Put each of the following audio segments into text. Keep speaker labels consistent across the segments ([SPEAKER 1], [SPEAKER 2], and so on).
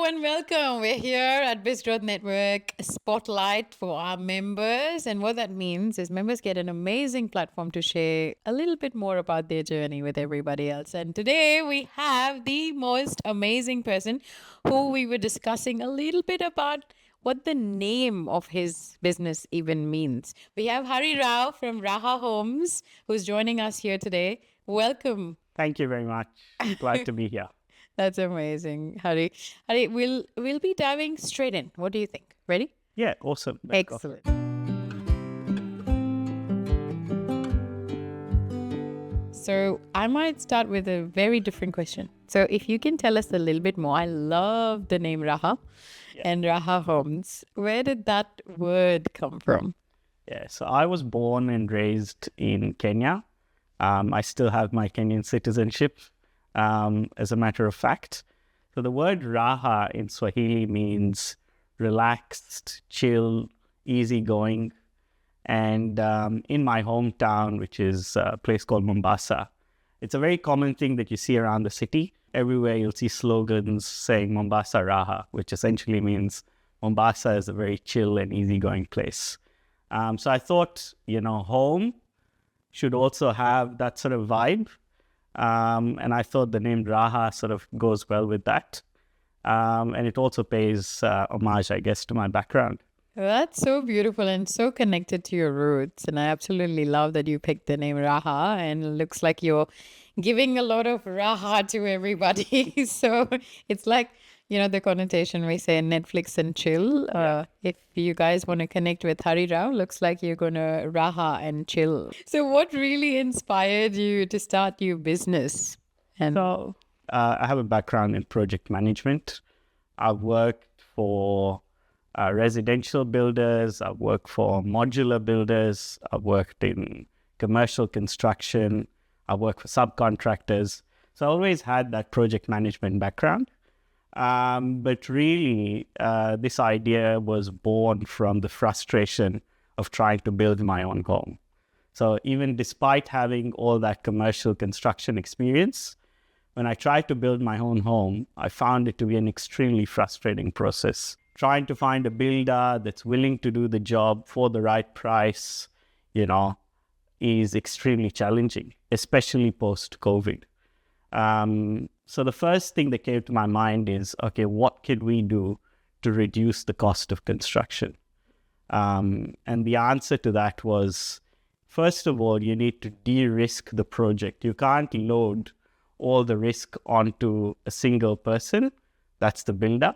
[SPEAKER 1] and welcome. We're here at Biz Growth Network Spotlight for our members. And what that means is members get an amazing platform to share a little bit more about their journey with everybody else. And today we have the most amazing person who we were discussing a little bit about what the name of his business even means. We have Hari Rao from Raha Homes who's joining us here today. Welcome.
[SPEAKER 2] Thank you very much. Glad to be here.
[SPEAKER 1] That's amazing, Hari. Hari, we'll be diving straight in. What do you think? Ready?
[SPEAKER 2] Yeah, awesome. Let's go.
[SPEAKER 1] Excellent. So I might start with a very different question. So if you can tell us a little bit more, I love the name Raha and Raha Homes. Where did that word come from?
[SPEAKER 2] Yeah, so I was born and raised in Kenya. I still have my Kenyan citizenship, as a matter of fact. So the word Raha in Swahili means relaxed, chill, easygoing. And in my hometown, which is a place called Mombasa, it's a very common thing that you see around the city. Everywhere you'll see slogans saying Mombasa Raha, which essentially means Mombasa is a very chill and easygoing place. So I thought, home should also have that sort of vibe. And I thought the name Raha sort of goes well with that. And it also pays homage, I guess, to my background.
[SPEAKER 1] That's so beautiful and so connected to your roots. And I absolutely love that you picked the name Raha, and it looks like you're giving a lot of Raha to everybody. So it's like, the connotation we say Netflix and chill. If you guys want to connect with Hari Rao, looks like you're going to Raha and chill. So what really inspired you to start your business?
[SPEAKER 2] So I have a background in project management. I've worked for residential builders. I've worked for modular builders. I've worked in commercial construction. I've worked for subcontractors. So I always had that project management background. But really, this idea was born from the frustration of trying to build my own home. So even despite having all that commercial construction experience, when I tried to build my own home, I found it to be an extremely frustrating process. Trying to find a builder that's willing to do the job for the right price, is extremely challenging, especially post-COVID. So the first thing that came to my mind is, okay, what could we do to reduce the cost of construction? And the answer to that was, first of all, you need to de-risk the project. You can't load all the risk onto a single person. That's the builder.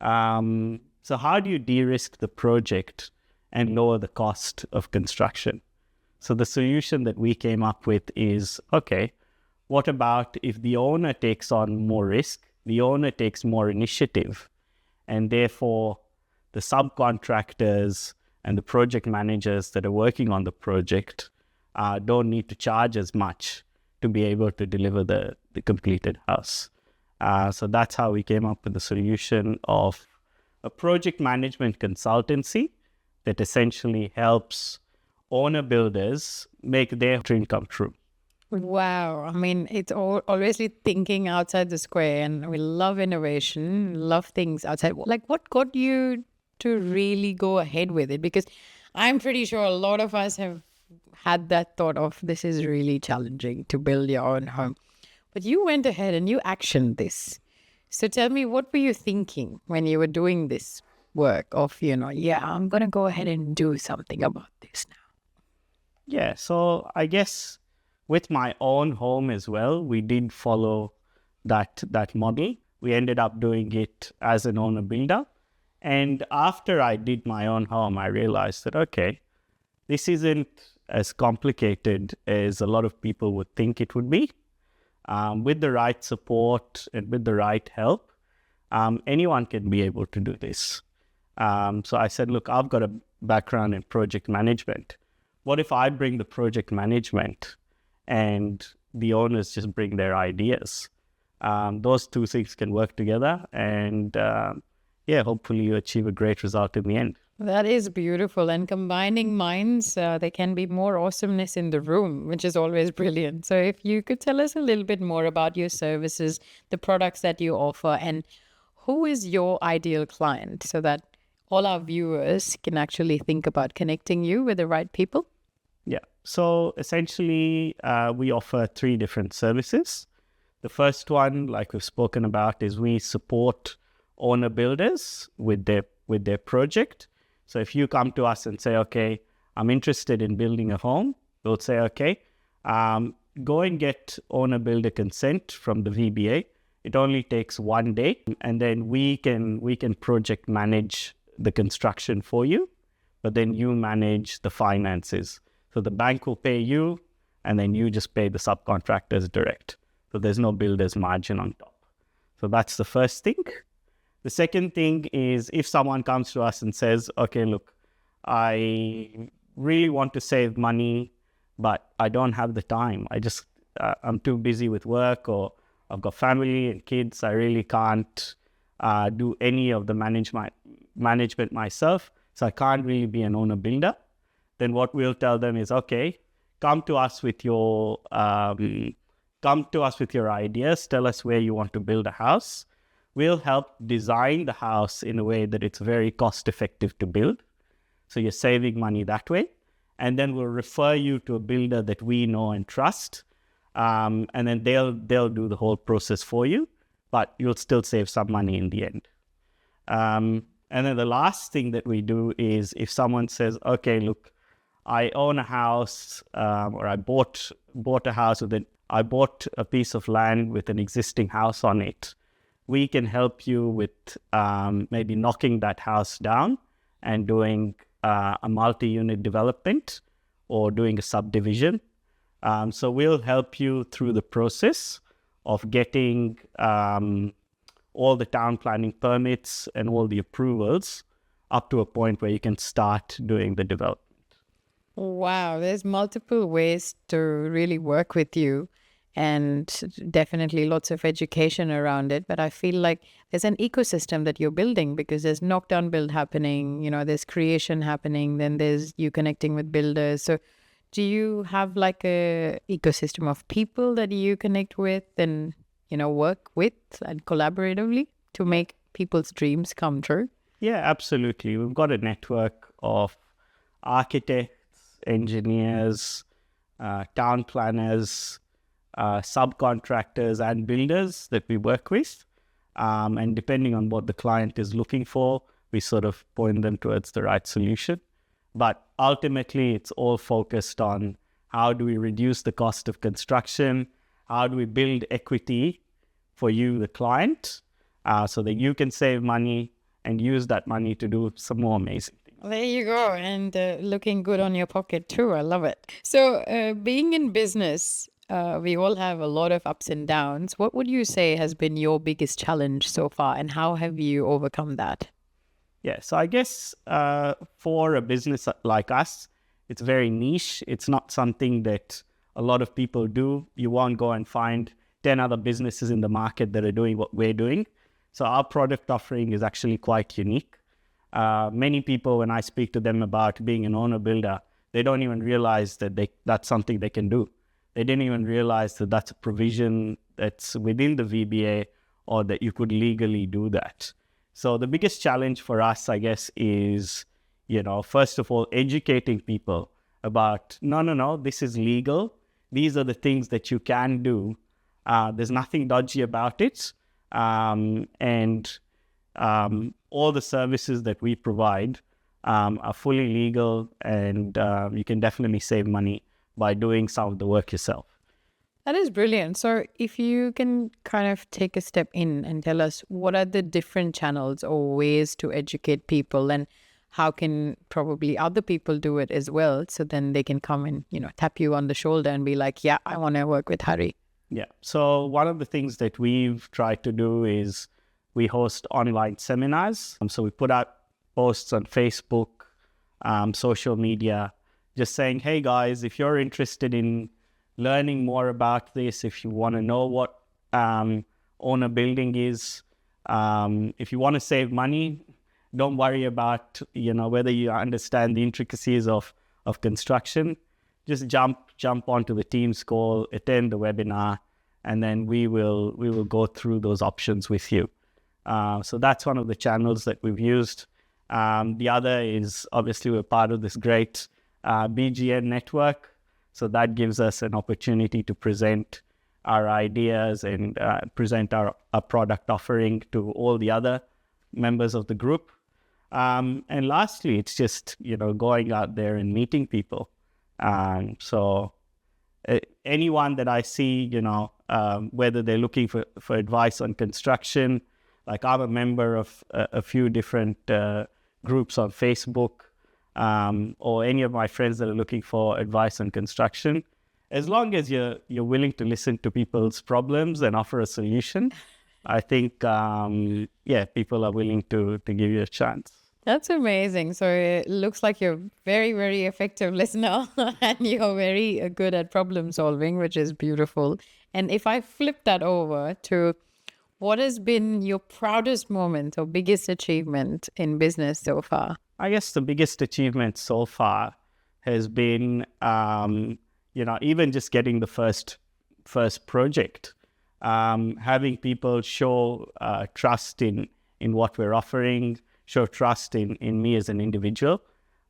[SPEAKER 2] So how do you de-risk the project and lower the cost of construction? So the solution that we came up with is, okay, what about if the owner takes on more risk, the owner takes more initiative, and therefore the subcontractors and the project managers that are working on the project don't need to charge as much to be able to deliver the completed house. So that's how we came up with the solution of a project management consultancy that essentially helps owner builders make their dream come true.
[SPEAKER 1] Wow. I mean, it's always thinking outside the square, and we love innovation, love things outside. Like, what got you to really go ahead with it? Because I'm pretty sure a lot of us have had that thought of, this is really challenging to build your own home. But you went ahead and you actioned this. So tell me, what were you thinking when you were doing this work of, I'm going to go ahead and do something about this now?
[SPEAKER 2] Yeah, so I guess with my own home as well, we did follow that model. We ended up doing it as an owner builder. And after I did my own home, I realized that, okay, this isn't as complicated as a lot of people would think it would be. With the right support and with the right help, anyone can be able to do this. So I said, look, I've got a background in project management. What if I bring the project management and the owners just bring their ideas? Those two things can work together, and hopefully you achieve a great result in the end.
[SPEAKER 1] That is beautiful. And combining minds, there can be more awesomeness in the room, which is always brilliant. So if you could tell us a little bit more about your services, the products that you offer, and who is your ideal client so that all our viewers can actually think about connecting you with the right people?
[SPEAKER 2] Yeah. So essentially, we offer 3 different services. The first one, like we've spoken about, is we support owner builders with their project. So if you come to us and say, okay, I'm interested in building a home, we'll say, okay, go and get owner builder consent from the VBA. It only takes 1 day, and then we can project manage the construction for you, but then you manage the finances. So the bank will pay you, and then you just pay the subcontractors direct. So there's no builder's margin on top. So that's the first thing. The second thing is if someone comes to us and says, okay, look, I really want to save money, but I don't have the time. I'm too busy with work, or I've got family and kids. I really can't do any of the management myself. So I can't really be an owner builder. Then what we'll tell them is, okay, come to us with your ideas. Tell us where you want to build a house. We'll help design the house in a way that it's very cost effective to build. So you're saving money that way. And then we'll refer you to a builder that we know and trust. And then they'll do the whole process for you, but you'll still save some money in the end. And then the last thing that we do is if someone says, okay, look, I own a house, or I bought a house I bought a piece of land with an existing house on it. We can help you with maybe knocking that house down and doing a multi-unit development or doing a subdivision. So we'll help you through the process of getting all the town planning permits and all the approvals up to a point where you can start doing the development.
[SPEAKER 1] Wow, there's multiple ways to really work with you, and definitely lots of education around it. But I feel like there's an ecosystem that you're building, because there's knockdown build happening, there's creation happening, then there's you connecting with builders. So do you have like a ecosystem of people that you connect with and, work with and collaboratively to make people's dreams come true?
[SPEAKER 2] Yeah, absolutely. We've got a network of architects, engineers, town planners, subcontractors and builders that we work with. And depending on what the client is looking for, we sort of point them towards the right solution. But ultimately, it's all focused on how do we reduce the cost of construction? How do we build equity for you, the client, so that you can save money and use that money to do some more amazing things.
[SPEAKER 1] There you go. And looking good on your pocket too. I love it. So being in business, we all have a lot of ups and downs. What would you say has been your biggest challenge so far, and how have you overcome that?
[SPEAKER 2] Yeah, so I guess for a business like us, it's very niche. It's not something that a lot of people do. You won't go and find 10 other businesses in the market that are doing what we're doing. So our product offering is actually quite unique. Many people, when I speak to them about being an owner builder, they don't even realize that that's something they can do. They didn't even realize that that's a provision that's within the VBA, or that you could legally do that. So the biggest challenge for us, I guess, is, first of all, educating people about, no, this is legal. These are the things that you can do. There's nothing dodgy about it. And all the services that we provide are fully legal, and you can definitely save money by doing some of the work yourself.
[SPEAKER 1] That is brilliant. So if you can kind of take a step in and tell us what are the different channels or ways to educate people, and how can probably other people do it as well, so then they can come and, tap you on the shoulder and be like, yeah, I want to work with Hari.
[SPEAKER 2] Yeah. So one of the things that we've tried to do is we host online seminars. So we put out posts on Facebook, social media, just saying, hey guys, if you're interested in learning more about this, if you want to know what owner building is, if you want to save money, don't worry about, whether you understand the intricacies of construction. Just jump onto the Teams call, attend the webinar, and then we will go through those options with you. So that's one of the channels that we've used. The other is obviously we're part of this great BGN network. So that gives us an opportunity to present our ideas and present our product offering to all the other members of the group. And lastly, it's just, going out there and meeting people. So anyone that I see, whether they're looking for advice on construction, like I'm a member of a few different groups on Facebook, or any of my friends that are looking for advice on construction, as long as you're willing to listen to people's problems and offer a solution, I think, people are willing to give you a chance.
[SPEAKER 1] That's amazing. So it looks like you're very, very effective listener and you're very good at problem solving, which is beautiful. And if I flip that over to what has been your proudest moment or biggest achievement in business so far?
[SPEAKER 2] I guess the biggest achievement so far has been, even just getting the first project, having people show trust in what we're offering, show trust in me as an individual.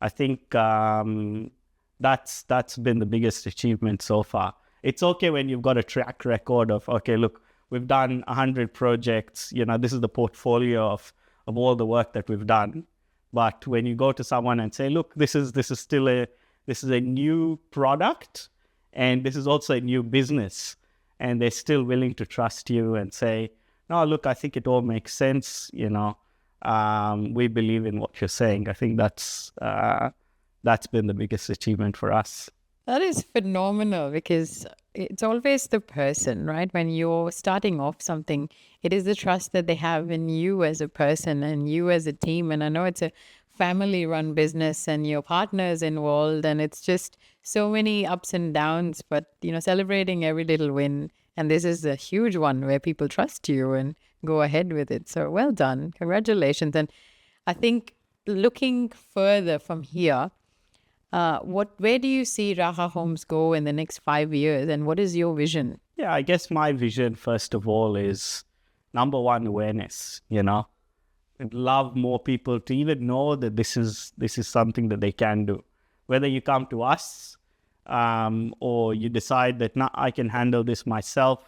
[SPEAKER 2] I think that's been the biggest achievement so far. It's okay when you've got a track record of, okay, look, we've done 100 projects, this is the portfolio of all the work that we've done. But when you go to someone and say, look, this is a new product and this is also a new business, and they're still willing to trust you and say, no, look, I think it all makes sense, we believe in what you're saying. I think that's been the biggest achievement for us.
[SPEAKER 1] That is phenomenal, because it's always the person, right? When you're starting off something, it is the trust that they have in you as a person and you as a team. And I know it's a family-run business and your partner's involved, and it's just so many ups and downs, but, celebrating every little win. And this is a huge one where people trust you and go ahead with it. So well done. Congratulations. And I think looking further from here, where do you see Raha Homes go in the next 5 years, and what is your vision?
[SPEAKER 2] Yeah, I guess my vision, first of all, is number one, awareness. I'd love more people to even know that this is something that they can do. Whether you come to us, or you decide that I can handle this myself,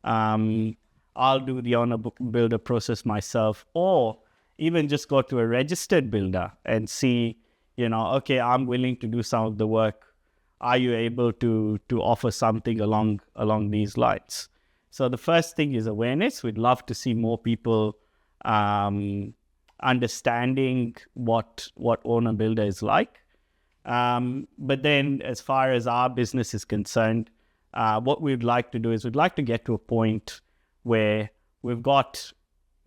[SPEAKER 2] I'll do the owner builder process myself, or even just go to a registered builder and see, okay, I'm willing to do some of the work. Are you able to offer something along these lines? So the first thing is awareness. We'd love to see more people understanding what owner builder is like. But then as far as our business is concerned, what we'd like to do is we'd like to get to a point where we've got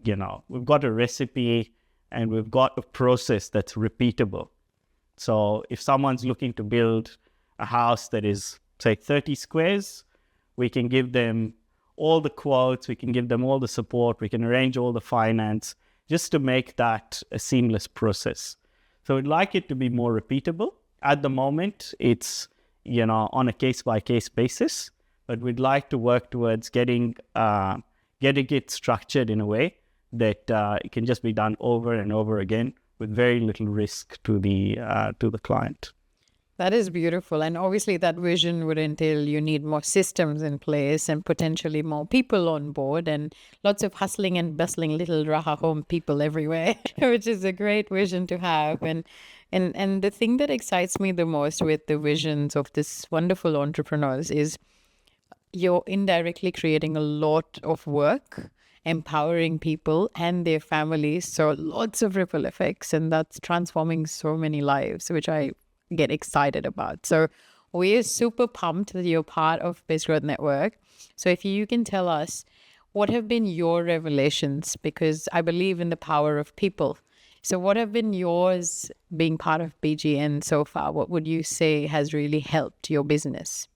[SPEAKER 2] a recipe and we've got a process that's repeatable. So if someone's looking to build a house that is, say, 30 squares, we can give them all the quotes, we can give them all the support, we can arrange all the finance, just to make that a seamless process. So we'd like it to be more repeatable. At the moment, it's, on a case-by-case basis, but we'd like to work towards getting it structured in a way that it can just be done over and over again with very little risk to the client.
[SPEAKER 1] That is beautiful. And obviously that vision would entail you need more systems in place and potentially more people on board and lots of hustling and bustling little Raha Home people everywhere, which is a great vision to have. And the thing that excites me the most with the visions of this wonderful entrepreneurs is you're indirectly creating a lot of work, empowering people and their families. So lots of ripple effects, and that's transforming so many lives, which I get excited about. So we're super pumped that you're part of Biz Growth Network. So if you can tell us, what have been your revelations? Because I believe in the power of people. So what have been yours being part of BGN so far? What would you say has really helped your business?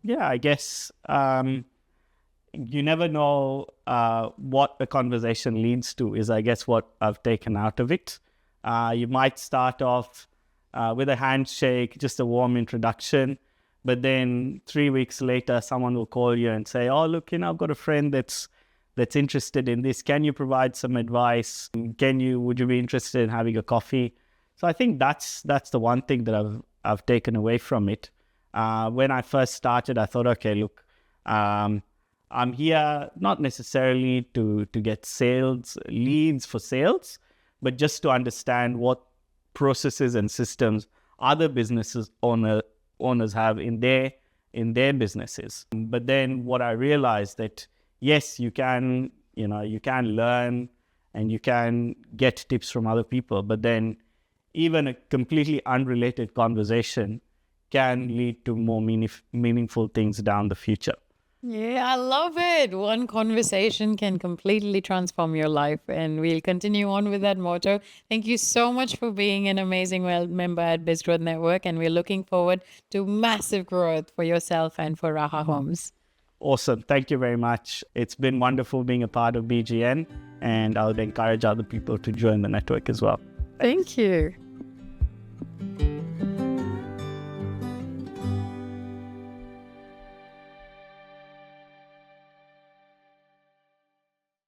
[SPEAKER 2] Yeah, I guess you never know what the conversation leads to is, I guess, what I've taken out of it. You might start off with a handshake, just a warm introduction. But then 3 weeks later, someone will call you and say, oh, look, I've got a friend that's that's interested in this. Can you provide some advice? Would you be interested in having a coffee? So I think that's the one thing that I've taken away from it. When I first started, I thought, okay, look, I'm here not necessarily to get leads for sales, but just to understand what processes and systems other owners have in their businesses. But then what I realized that yes, you can learn and you can get tips from other people, but then even a completely unrelated conversation can lead to more meaningful things down the future.
[SPEAKER 1] Yeah, I love it. One conversation can completely transform your life. And we'll continue on with that motto. Thank you so much for being an amazing member at Biz Growth Network. And we're looking forward to massive growth for yourself and for Raha Homes.
[SPEAKER 2] Awesome. Thank you very much. It's been wonderful being a part of BGN, and I would encourage other people to join the network as well.
[SPEAKER 1] Thank you.